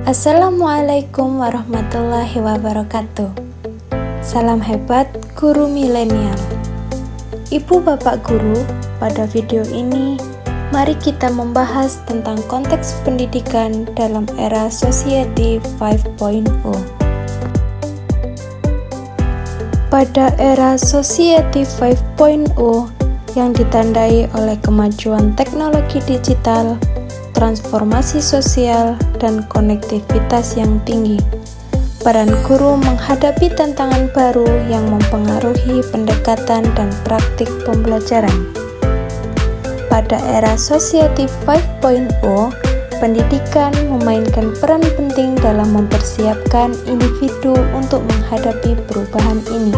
Assalamualaikum warahmatullahi wabarakatuh. Salam hebat guru milenial. Ibu bapak guru, pada video ini mari kita membahas tentang konteks pendidikan dalam era Society 5.0. Pada era Society 5.0 yang ditandai oleh kemajuan teknologi digital, transformasi sosial, dan konektivitas yang tinggi, peran guru menghadapi tantangan baru yang mempengaruhi pendekatan dan praktik pembelajaran. Pada era Society 5.0, pendidikan memainkan peran penting dalam mempersiapkan individu untuk menghadapi perubahan ini.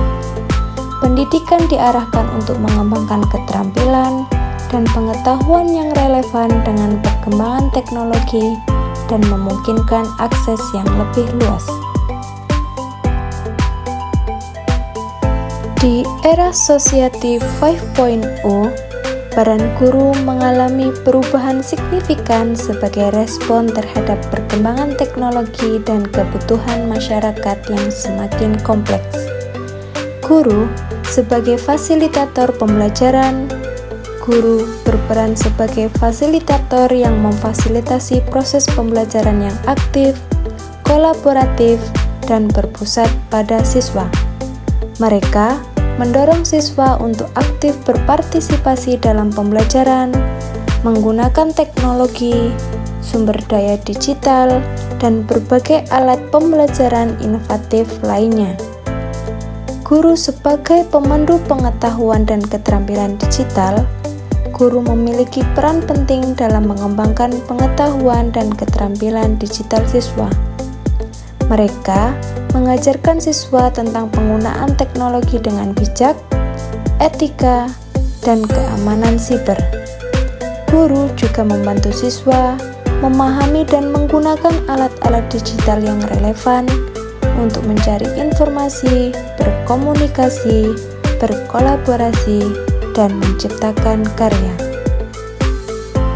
Pendidikan diarahkan untuk mengembangkan keterampilan dan pengetahuan yang relevan dengan perkembangan teknologi dan memungkinkan akses yang lebih luas. Di era Society 5.0, peran guru mengalami perubahan signifikan sebagai respon terhadap perkembangan teknologi dan kebutuhan masyarakat yang semakin kompleks. Guru sebagai fasilitator pembelajaran. Guru berperan sebagai fasilitator yang memfasilitasi proses pembelajaran yang aktif, kolaboratif, dan berpusat pada siswa. Mereka mendorong siswa untuk aktif berpartisipasi dalam pembelajaran, menggunakan teknologi, sumber daya digital, dan berbagai alat pembelajaran inovatif lainnya. Guru sebagai pemandu pengetahuan dan keterampilan digital. Guru memiliki peran penting dalam mengembangkan pengetahuan dan keterampilan digital siswa. Mereka mengajarkan siswa tentang penggunaan teknologi dengan bijak, etika, dan keamanan siber. Guru juga membantu siswa memahami dan menggunakan alat-alat digital yang relevan untuk mencari informasi, berkomunikasi, berkolaborasi, dan menciptakan karya.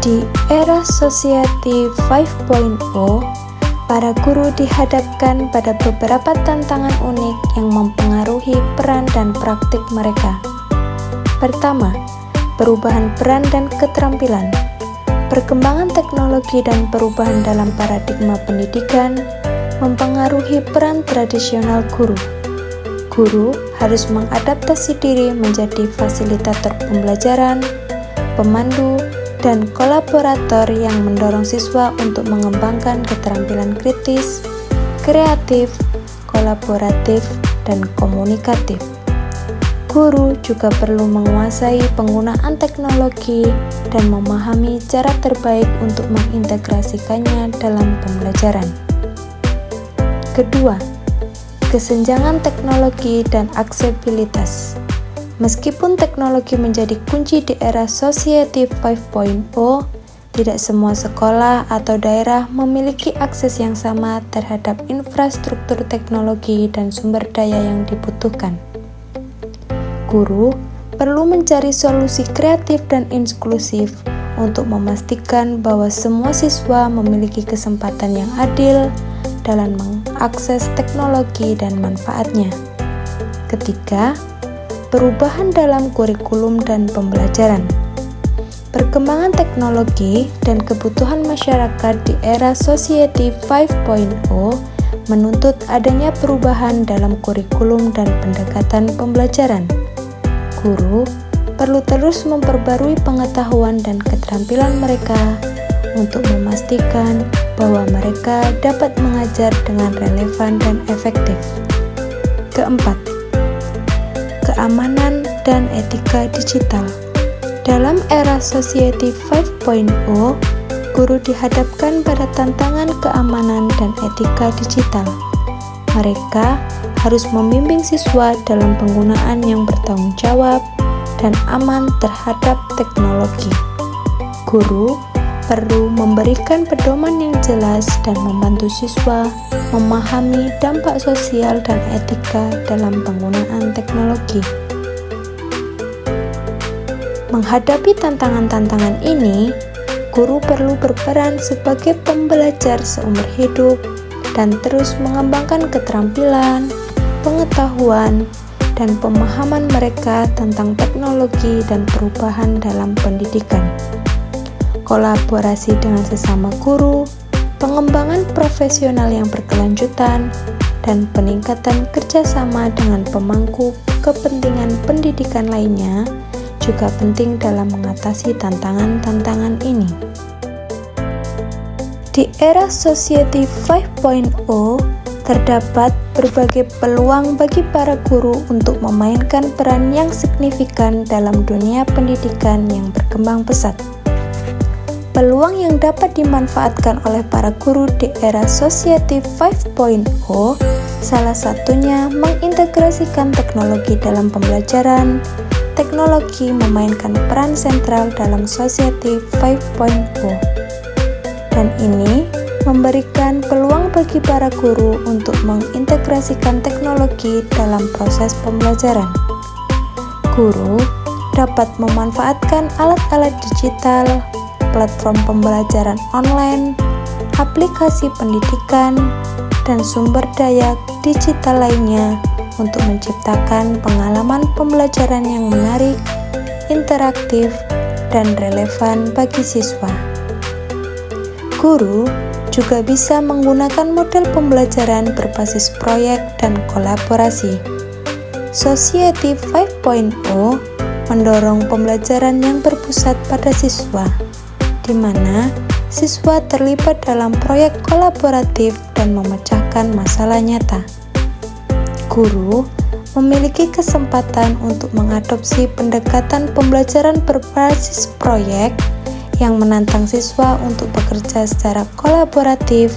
Di era Society 5.0, para guru dihadapkan pada beberapa tantangan unik yang mempengaruhi peran dan praktik mereka. Pertama, perubahan peran dan keterampilan. Perkembangan teknologi dan perubahan dalam paradigma pendidikan mempengaruhi peran tradisional guru. Guru harus mengadaptasi diri menjadi fasilitator pembelajaran, pemandu, dan kolaborator yang mendorong siswa untuk mengembangkan keterampilan kritis, kreatif, kolaboratif, dan komunikatif. Guru juga perlu menguasai penggunaan teknologi dan memahami cara terbaik untuk mengintegrasikannya dalam pembelajaran. Kedua, kesenjangan teknologi dan aksesibilitas. Meskipun teknologi menjadi kunci di era Society 5.0, tidak semua sekolah atau daerah memiliki akses yang sama terhadap infrastruktur teknologi dan sumber daya yang dibutuhkan. Guru perlu mencari solusi kreatif dan inklusif untuk memastikan bahwa semua siswa memiliki kesempatan yang adil dalam mengakses teknologi dan manfaatnya. Ketiga, perubahan dalam kurikulum dan pembelajaran. Perkembangan teknologi dan kebutuhan masyarakat di era Society 5.0 menuntut adanya perubahan dalam kurikulum dan pendekatan pembelajaran. Guru perlu terus memperbarui pengetahuan dan keterampilan mereka untuk memastikan bahwa mereka dapat mengajar dengan relevan dan efektif. Keempat, keamanan dan etika digital. Dalam era Society 5.0, guru dihadapkan pada tantangan keamanan dan etika digital. Mereka harus membimbing siswa dalam penggunaan yang bertanggung jawab dan aman terhadap teknologi. Guru perlu memberikan pedoman yang jelas dan membantu siswa memahami dampak sosial dan etika dalam penggunaan teknologi. Menghadapi tantangan-tantangan ini, guru perlu berperan sebagai pembelajar seumur hidup dan terus mengembangkan keterampilan, pengetahuan, dan pemahaman mereka tentang teknologi dan perubahan dalam pendidikan. Kolaborasi dengan sesama guru, pengembangan profesional yang berkelanjutan, dan peningkatan kerjasama dengan pemangku kepentingan pendidikan lainnya juga penting dalam mengatasi tantangan-tantangan ini. Di era Society 5.0, terdapat berbagai peluang bagi para guru untuk memainkan peran yang signifikan dalam dunia pendidikan yang berkembang pesat. Peluang yang dapat dimanfaatkan oleh para guru di era Society 5.0 salah satunya mengintegrasikan teknologi dalam pembelajaran. Teknologi memainkan peran sentral dalam Society 5.0, dan ini memberikan peluang bagi para guru untuk mengintegrasikan teknologi dalam proses pembelajaran. Guru dapat memanfaatkan alat-alat digital, platform pembelajaran online, aplikasi pendidikan, dan sumber daya digital lainnya untuk menciptakan pengalaman pembelajaran yang menarik, interaktif, dan relevan bagi siswa. Guru juga bisa menggunakan model pembelajaran berbasis proyek dan kolaborasi. Society 5.0 mendorong pembelajaran yang berpusat pada siswa, di mana siswa terlibat dalam proyek kolaboratif dan memecahkan masalah nyata. Guru memiliki kesempatan untuk mengadopsi pendekatan pembelajaran berbasis proyek yang menantang siswa untuk bekerja secara kolaboratif,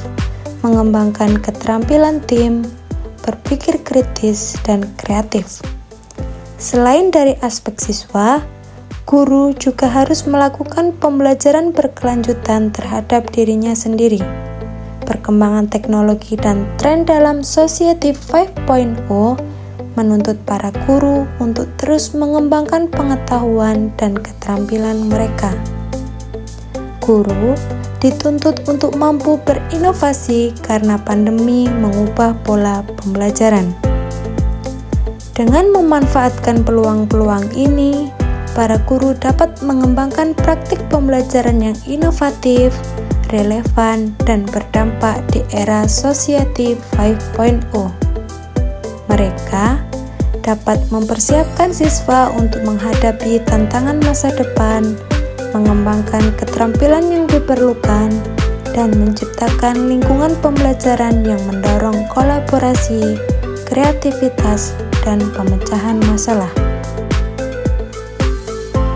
mengembangkan keterampilan tim, berpikir kritis, dan kreatif. Selain dari aspek siswa, guru juga harus melakukan pembelajaran berkelanjutan terhadap dirinya sendiri. Perkembangan teknologi dan tren dalam Society 5.0 menuntut para guru untuk terus mengembangkan pengetahuan dan keterampilan mereka. Guru dituntut untuk mampu berinovasi karena pandemi mengubah pola pembelajaran. Dengan memanfaatkan peluang-peluang ini, para guru dapat mengembangkan praktik pembelajaran yang inovatif, relevan, dan berdampak di era Society 5.0. Mereka dapat mempersiapkan siswa untuk menghadapi tantangan masa depan, mengembangkan keterampilan yang diperlukan, dan menciptakan lingkungan pembelajaran yang mendorong kolaborasi, kreativitas, dan pemecahan masalah.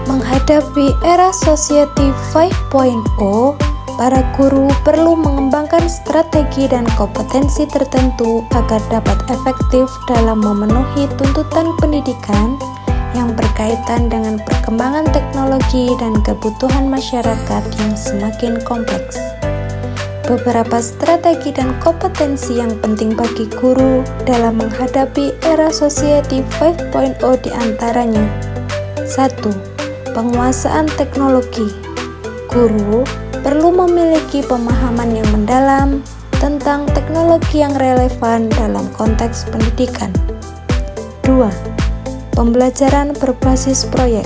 Menghadapi era Society 5.0, para guru perlu mengembangkan strategi dan kompetensi tertentu agar dapat efektif dalam memenuhi tuntutan pendidikan yang berkaitan dengan perkembangan teknologi dan kebutuhan masyarakat yang semakin kompleks. Beberapa strategi dan kompetensi yang penting bagi guru dalam menghadapi era Society 5.0 diantaranya: 1. Penguasaan teknologi. Guru perlu memiliki pemahaman yang mendalam tentang teknologi yang relevan dalam konteks pendidikan. 2. Pembelajaran berbasis proyek.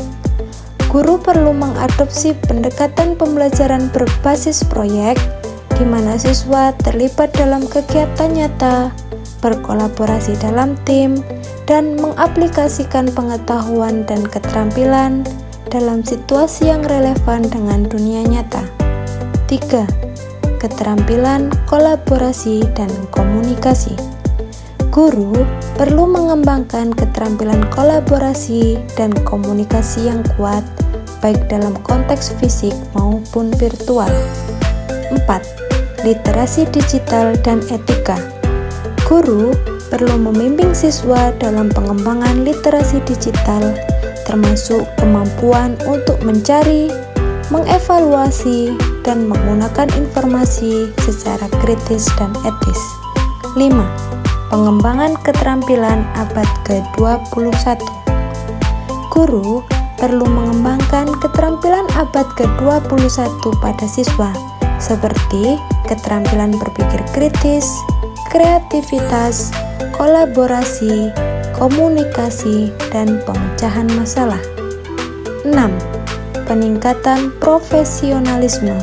Guru perlu mengadopsi pendekatan pembelajaran berbasis proyek di mana siswa terlibat dalam kegiatan nyata, berkolaborasi dalam tim, dan mengaplikasikan pengetahuan dan keterampilan dalam situasi yang relevan dengan dunia nyata. 3. Keterampilan kolaborasi dan komunikasi. Guru perlu mengembangkan keterampilan kolaborasi dan komunikasi yang kuat, baik dalam konteks fisik maupun virtual. 4. Literasi digital dan etika. Guru perlu membimbing siswa dalam pengembangan literasi digital, termasuk kemampuan untuk mencari, mengevaluasi, dan menggunakan informasi secara kritis dan etis. 5. Pengembangan keterampilan abad ke-21. Guru perlu mengembangkan keterampilan abad ke-21 pada siswa, seperti keterampilan berpikir kritis, kreativitas, kolaborasi, komunikasi, dan pemecahan masalah. 6. Peningkatan profesionalisme.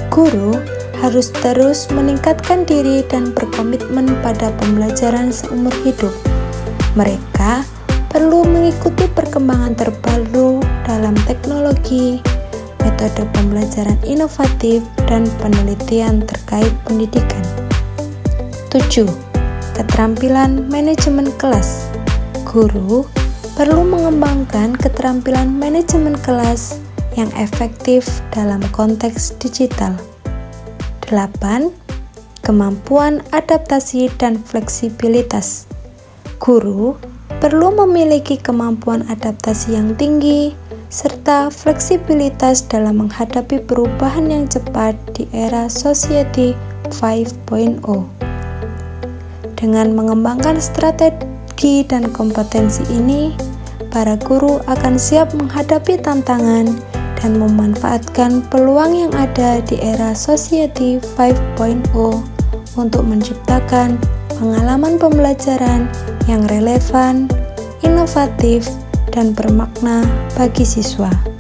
Guru harus terus meningkatkan diri dan berkomitmen pada pembelajaran seumur hidup. Mereka perlu mengikuti perkembangan terbaru dalam teknologi, metode pembelajaran inovatif, dan penelitian terkait pendidikan. 7. Keterampilan manajemen kelas. Guru perlu mengembangkan keterampilan manajemen kelas yang efektif dalam konteks digital. 8. Kemampuan adaptasi dan fleksibilitas. Guru perlu memiliki kemampuan adaptasi yang tinggi serta fleksibilitas dalam menghadapi perubahan yang cepat di era Society 5.0. Dengan mengembangkan strategi dan kompetensi ini, para guru akan siap menghadapi tantangan dan memanfaatkan peluang yang ada di era Society 5.0 untuk menciptakan pengalaman pembelajaran yang relevan, inovatif, dan bermakna bagi siswa.